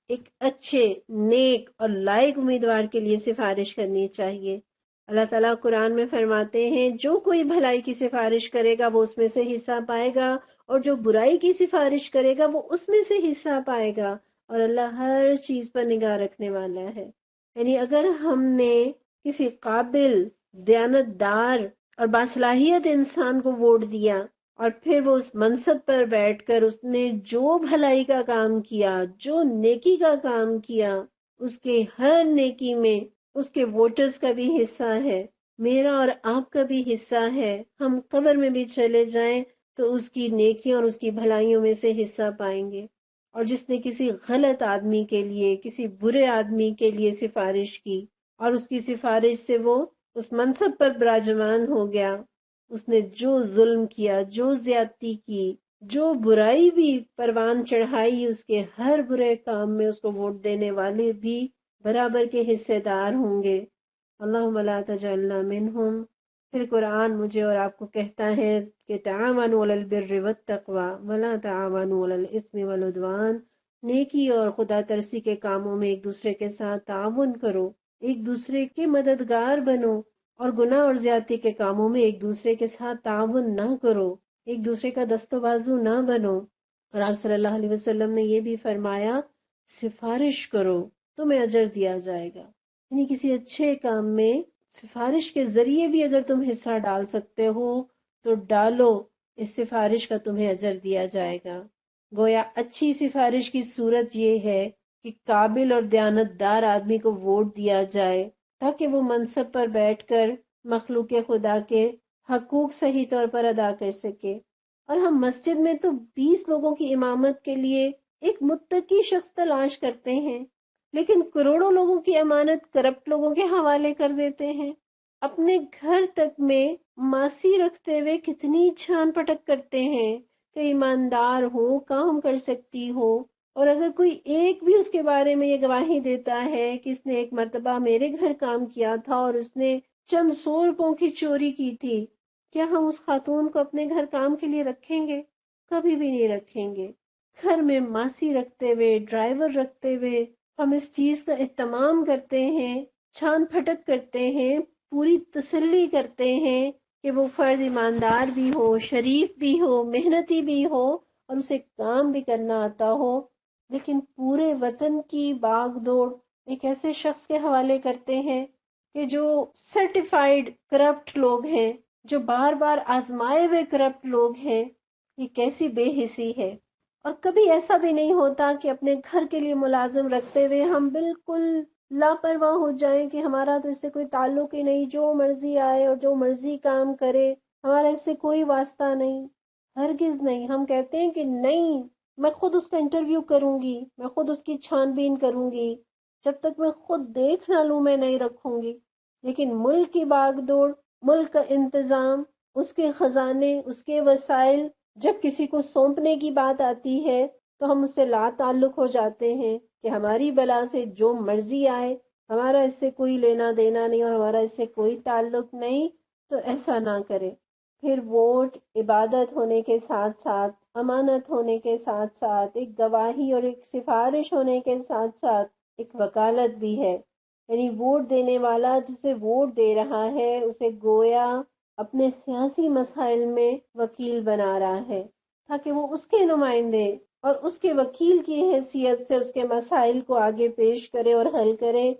ایک اچھے، نیک اور لائق امیدوار کے لیے سفارش کرنی چاہیے۔ اللہ تعالیٰ قرآن میں فرماتے ہیں جو کوئی بھلائی کی سفارش کرے گا وہ اس میں سے حصہ پائے گا، اور جو برائی کی سفارش کرے گا وہ اس میں سے حصہ پائے گا، اور اللہ ہر چیز پر نگاہ رکھنے والا ہے۔ یعنی اگر ہم نے کسی قابل، دیانتدار اور باصلاحیت انسان کو ووٹ دیا اور پھر وہ اس منصب پر بیٹھ کر اس نے جو بھلائی کا کام کیا، جو نیکی کا کام کیا، اس کے ہر نیکی میں اس کے ووٹرز کا بھی حصہ ہے، میرا اور آپ کا بھی حصہ ہے۔ ہم قبر میں بھی چلے جائیں تو اس کی نیکیوں اور اس کی بھلائیوں میں سے حصہ پائیں گے۔ اور جس نے کسی غلط آدمی کے لیے، کسی برے آدمی کے لیے سفارش کی اور اس کی سفارش سے وہ اس منصب پر براجمان ہو گیا، اس نے جو ظلم کیا، جو زیادتی کی، جو برائی بھی پروان چڑھائی، اس کے ہر برے کام میں اس کو ووٹ دینے والے بھی برابر کے حصے دار ہوں گے۔ اللہم لا تجعلنا منہم۔ پھر قرآن مجھے اور آپ کو کہتا ہے کہ تعاونوا علی البر والتقوی ولا تعاونوا علی الاثم والعدوان، نیکی اور خدا ترسی کے کاموں میں ایک دوسرے کے ساتھ تعاون کرو، ایک دوسرے کے مددگار بنو، اور گناہ اور زیادتی کے کاموں میں ایک دوسرے کے ساتھ تعاون نہ کرو، ایک دوسرے کا دست و بازو نہ بنو۔ اور آپ صلی اللہ علیہ وسلم نے یہ بھی فرمایا سفارش کرو تمہیں اجر دیا جائے گا۔ یعنی کسی اچھے کام میں سفارش کے ذریعے بھی اگر تم حصہ ڈال سکتے ہو تو ڈالو، اس سفارش کا تمہیں اجر دیا جائے گا۔ گویا اچھی سفارش کی صورت یہ ہے کہ قابل اور دیانتدار آدمی کو ووٹ دیا جائے تاکہ وہ منصب پر بیٹھ کر مخلوق خدا کے حقوق صحیح طور پر ادا کر سکے۔ اور ہم مسجد میں تو 20 لوگوں کی امامت کے لیے ایک متقی شخص تلاش کرتے ہیں، لیکن کروڑوں لوگوں کی امانت کرپٹ لوگوں کے حوالے کر دیتے ہیں۔ اپنے گھر تک میں ماسی رکھتے ہوئے کتنی چھان پٹک کرتے ہیں کہ ایماندار ہو، کام کر سکتی ہو، اور اگر کوئی ایک بھی اس کے بارے میں یہ گواہی دیتا ہے کہ اس نے ایک مرتبہ میرے گھر کام کیا تھا اور اس نے چند 100 روپوں کی چوری کی تھی، کیا ہم اس خاتون کو اپنے گھر کام کے لیے رکھیں گے؟ کبھی بھی نہیں رکھیں گے۔ گھر میں ماسی رکھتے ہوئے، ڈرائیور رکھتے ہوئے ہم اس چیز کا اہتمام کرتے ہیں، چھان پھٹک کرتے ہیں، پوری تسلی کرتے ہیں کہ وہ فرد ایماندار بھی ہو، شریف بھی ہو، محنتی بھی ہو اور اسے کام بھی کرنا آتا ہو، لیکن پورے وطن کی باغ دوڑ ایک ایسے شخص کے حوالے کرتے ہیں کہ جو سرٹیفائیڈ کرپٹ لوگ ہیں، جو بار بار آزمائے ہوئے کرپٹ لوگ ہیں۔ یہ کیسی بے حسی ہے۔ اور کبھی ایسا بھی نہیں ہوتا کہ اپنے گھر کے لیے ملازم رکھتے ہوئے ہم بالکل لاپرواہ ہو جائیں کہ ہمارا تو اس سے کوئی تعلق ہی نہیں، جو مرضی آئے اور جو مرضی کام کرے، ہمارا اس سے کوئی واسطہ نہیں۔ ہرگز نہیں۔ ہم کہتے ہیں کہ نہیں، میں خود اس کا انٹرویو کروں گی، میں خود اس کی چھان بین کروں گی، جب تک میں خود دیکھ نہ لوں میں نہیں رکھوں گی۔ لیکن ملک کی باغ دوڑ، ملک کا انتظام، اس کے خزانے، اس کے وسائل جب کسی کو سونپنے کی بات آتی ہے تو ہم اس سے لا تعلق ہو جاتے ہیں کہ ہماری بلا سے جو مرضی آئے، ہمارا اس سے کوئی لینا دینا نہیں اور ہمارا اس سے کوئی تعلق نہیں۔ تو ایسا نہ کرے۔ پھر ووٹ عبادت ہونے کے ساتھ ساتھ، امانت ہونے کے ساتھ ساتھ، ایک گواہی اور ایک سفارش ہونے کے ساتھ ساتھ ایک وکالت بھی ہے۔ یعنی ووٹ دینے والا جسے ووٹ دے رہا ہے اسے گویا اپنے سیاسی مسائل میں وکیل بنا رہا ہے تاکہ وہ اس کے نمائندے اور اس کے وکیل کی حیثیت سے اس کے مسائل کو آگے پیش کرے اور حل کرے۔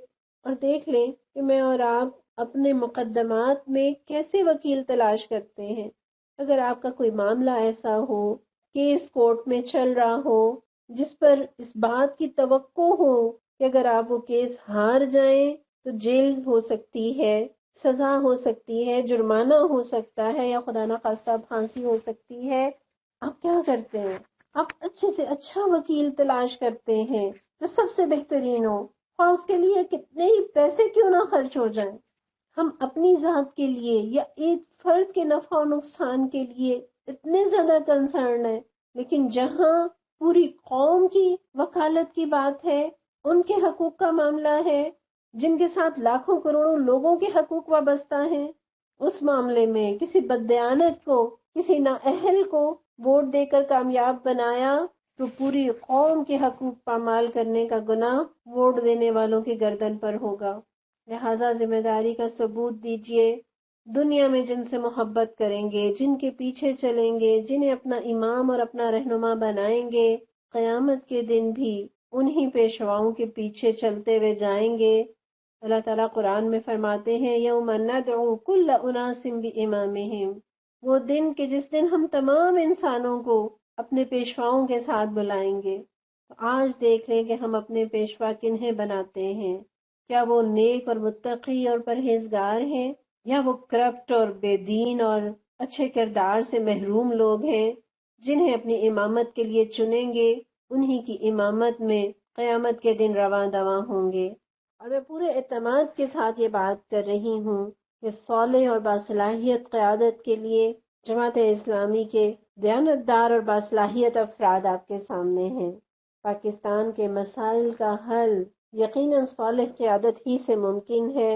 اور دیکھ لیں کہ میں اور آپ اپنے مقدمات میں کیسے وکیل تلاش کرتے ہیں۔ اگر آپ کا کوئی معاملہ ایسا ہو، کیس کورٹ میں چل رہا ہو، جس پر اس بات کی توقع ہو کہ اگر آپ وہ کیس ہار جائیں تو جیل ہو سکتی ہے، سزا ہو سکتی ہے، جرمانہ ہو سکتا ہے، یا خدا نخواستہ پھانسی ہو سکتی ہے، آپ کیا کرتے ہیں؟ آپ اچھے سے اچھا وکیل تلاش کرتے ہیں جو سب سے بہترین ہو، خواہ اس کے لیے کتنے ہی پیسے کیوں نہ خرچ ہو جائیں۔ ہم اپنی ذات کے لیے یا ایک فرد کے نفع و نقصان کے لیے اتنے زیادہ کنسرن ہیں، لیکن جہاں پوری قوم کی وکالت کی بات ہے، ان کے حقوق کا معاملہ ہے، جن کے ساتھ لاکھوں کروڑوں لوگوں کے حقوق وابستہ ہیں، اس معاملے میں کسی بددیانت کو، کسی نااہل کو ووٹ دے کر کامیاب بنایا تو پوری قوم کے حقوق پامال کرنے کا گناہ ووٹ دینے والوں کی گردن پر ہوگا۔ لہذا ذمہ داری کا ثبوت دیجیے۔ دنیا میں جن سے محبت کریں گے، جن کے پیچھے چلیں گے، جنہیں اپنا امام اور اپنا رہنما بنائیں گے، قیامت کے دن بھی انہی پیشواؤں کے پیچھے چلتے ہوئے جائیں گے۔ اللہ تعالیٰ قرآن میں فرماتے ہیں یوم ندعو کل اناس بامامہم، وہ دن کہ جس دن ہم تمام انسانوں کو اپنے پیشواؤں کے ساتھ بلائیں گے۔ آج دیکھ لیں کہ ہم اپنے پیشوا کنہیں بناتے ہیں۔ کیا وہ نیک اور متقی اور پرہیزگار ہیں، یا وہ کرپٹ اور بے دین اور اچھے کردار سے محروم لوگ ہیں جنہیں اپنی امامت کے لیے چنیں گے، انہی کی امامت میں قیامت کے دن رواں دواں ہوں گے۔ اور میں پورے اعتماد کے ساتھ یہ بات کر رہی ہوں کہ صالح اور باصلاحیت قیادت کے لیے جماعت اسلامی کے دیانتدار اور باصلاحیت افراد آپ کے سامنے ہیں۔ پاکستان کے مسائل کا حل یقیناً صالح قیادت ہی سے ممکن ہے،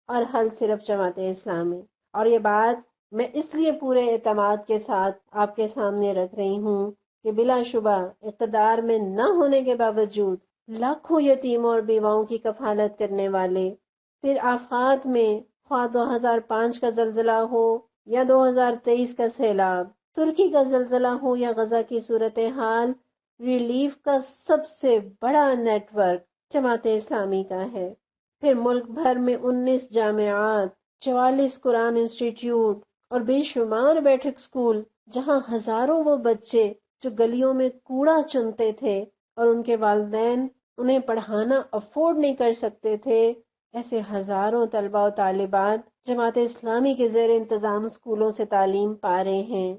اور حل صرف جماعت اسلامی۔ اور یہ بات میں اس لیے پورے اعتماد کے ساتھ آپ کے سامنے رکھ رہی ہوں کہ بلا شبہ اقتدار میں نہ ہونے کے باوجود لاکھوں یتیموں اور بیواؤں کی کفالت کرنے والے، پھر آفات میں خواہ 2005 کا زلزلہ ہو یا 2023 کا سیلاب، ترکی کا زلزلہ ہو یا غزہ کی صورتحال، ریلیف کا سب سے بڑا نیٹ ورک جماعت اسلامی کا ہے۔ پھر ملک بھر میں 19 جامعات، 44 قرآن انسٹیٹیوٹ اور بے شمار بیٹھک سکول، جہاں ہزاروں وہ بچے جو گلیوں میں کوڑا چنتے تھے اور ان کے والدین انہیں پڑھانا افورڈ نہیں کر سکتے تھے، ایسے ہزاروں طلباء و طالبات جماعت اسلامی کے زیر انتظام اسکولوں سے تعلیم پا رہے ہیں۔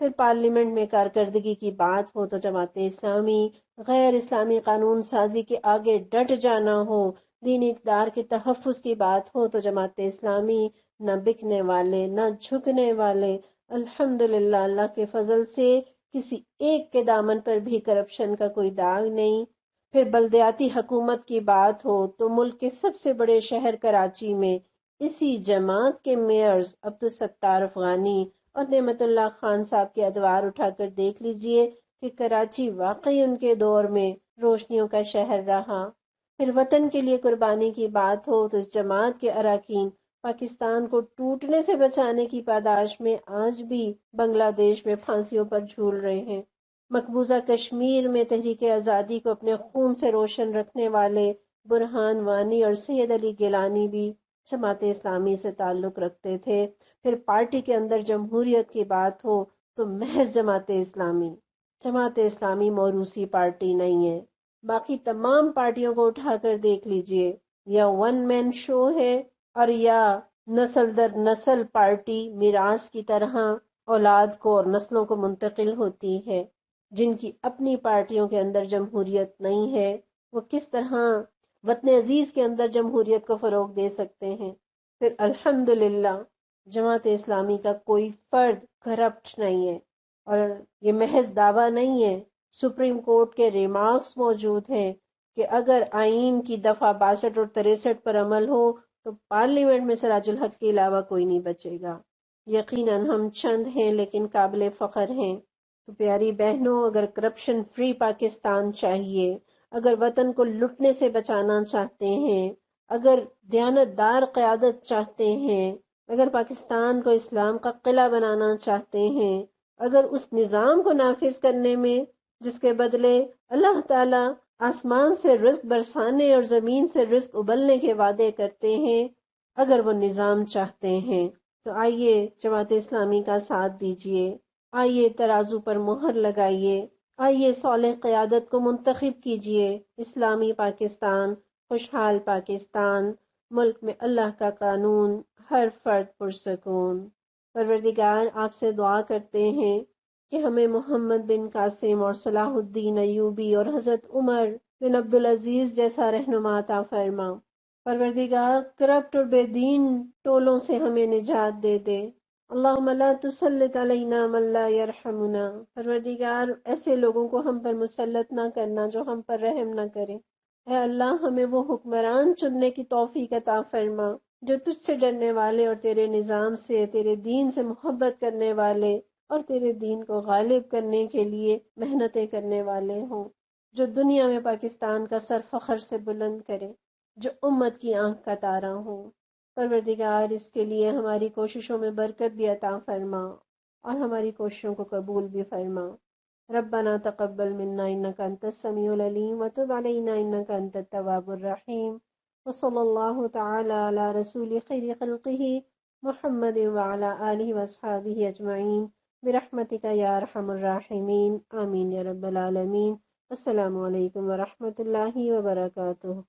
پھر پارلیمنٹ میں کارکردگی کی بات ہو تو جماعت اسلامی، غیر اسلامی قانون سازی کے آگے ڈٹ جانا ہو، دین اقدار کے تحفظ کی بات ہو تو جماعت اسلامی نہ بکنے والے نہ جھکنے والے، الحمدللہ اللہ کے فضل سے کسی ایک کے دامن پر بھی کرپشن کا کوئی داغ نہیں۔ پھر بلدیاتی حکومت کی بات ہو تو ملک کے سب سے بڑے شہر کراچی میں اسی جماعت کے میئرز عبدالستار افغانی اور نعمت اللہ خان صاحب کے ادوار اٹھا کر دیکھ لیجئے کہ کراچی واقعی ان کے دور میں روشنیوں کا شہر رہا۔ پھر وطن کے لیے قربانی کی بات ہو تو اس جماعت کے اراکین پاکستان کو ٹوٹنے سے بچانے کی پاداش میں آج بھی بنگلہ دیش میں پھانسیوں پر جھول رہے ہیں۔ مقبوضہ کشمیر میں تحریک آزادی کو اپنے خون سے روشن رکھنے والے برہان وانی اور سید علی گیلانی بھی جماعت اسلامی سے تعلق رکھتے تھے۔ پھر پارٹی کے اندر جمہوریت کی بات ہو تو محض جماعت اسلامی موروثی پارٹی نہیں ہے۔ باقی تمام پارٹیوں کو اٹھا کر دیکھ لیجئے، یا ون مین شو ہے اور یا نسل در نسل پارٹی میراث کی طرح اولاد کو اور نسلوں کو منتقل ہوتی ہے۔ جن کی اپنی پارٹیوں کے اندر جمہوریت نہیں ہے، وہ کس طرح وطن عزیز کے اندر جمہوریت کو فروغ دے سکتے ہیں؟ پھر الحمدللہ جماعت اسلامی کا کوئی فرد کرپٹ نہیں ہے، اور یہ محض دعویٰ نہیں ہے، سپریم کورٹ کے ریمارکس موجود ہیں کہ اگر آئین کی دفعہ 62 اور 63 پر عمل ہو تو پارلیمنٹ میں سراج الحق کے علاوہ کوئی نہیں بچے گا۔ یقیناً ہم چند ہیں لیکن قابل فخر ہیں۔ تو پیاری بہنوں، اگر کرپشن فری پاکستان چاہیے، اگر وطن کو لٹنے سے بچانا چاہتے ہیں، اگر دیانتدار قیادت چاہتے ہیں، اگر پاکستان کو اسلام کا قلعہ بنانا چاہتے ہیں، اگر اس نظام کو نافذ کرنے میں جس کے بدلے اللہ تعالیٰ آسمان سے رزق برسانے اور زمین سے رزق ابلنے کے وعدے کرتے ہیں، اگر وہ نظام چاہتے ہیں تو آئیے جماعت اسلامی کا ساتھ دیجیے، آئیے ترازو پر مہر لگائیے، آئیے صالح قیادت کو منتخب کیجیے۔ اسلامی پاکستان، خوشحال پاکستان، ملک میں اللہ کا قانون، ہر فرد پرسکون۔ پروردگار آپ سے دعا کرتے ہیں کہ ہمیں محمد بن قاسم اور صلاح الدین ایوبی اور حضرت عمر بن عبدالعزیز جیسا رہنما عطا فرما۔ پروردگار کرپٹ اور بے دین ٹولوں سے ہمیں نجات دے دے۔ اللہم لا تسلط علینا من لا یرحمنا، پروردگار ایسے لوگوں کو ہم پر مسلط نہ کرنا جو ہم پر رحم نہ کرے۔ اے اللہ ہمیں وہ حکمران چننے کی توفیق عطا فرما جو تجھ سے ڈرنے والے اور تیرے نظام سے، تیرے دین سے محبت کرنے والے اور تیرے دین کو غالب کرنے کے لیے محنتیں کرنے والے ہوں، جو دنیا میں پاکستان کا سر فخر سے بلند کرے، جو امت کی آنکھ کا تارا ہوں۔ پروردگار اس کے لیے ہماری کوششوں میں برکت بھی عطا فرما اور ہماری کوششوں کو قبول بھی فرما۔ ربنا تقبل منا انك انت السميع العليم وتب علينا انك انت التواب الرحيم، وصلى الله تعالى على رسول خير خلقه محمد وعلى آله واصحابه اجمعين برحمتك يا ارحم الراحمين، آمين يا رب العالمين۔ السلام علیکم ورحمۃ اللہ وبرکاتہ۔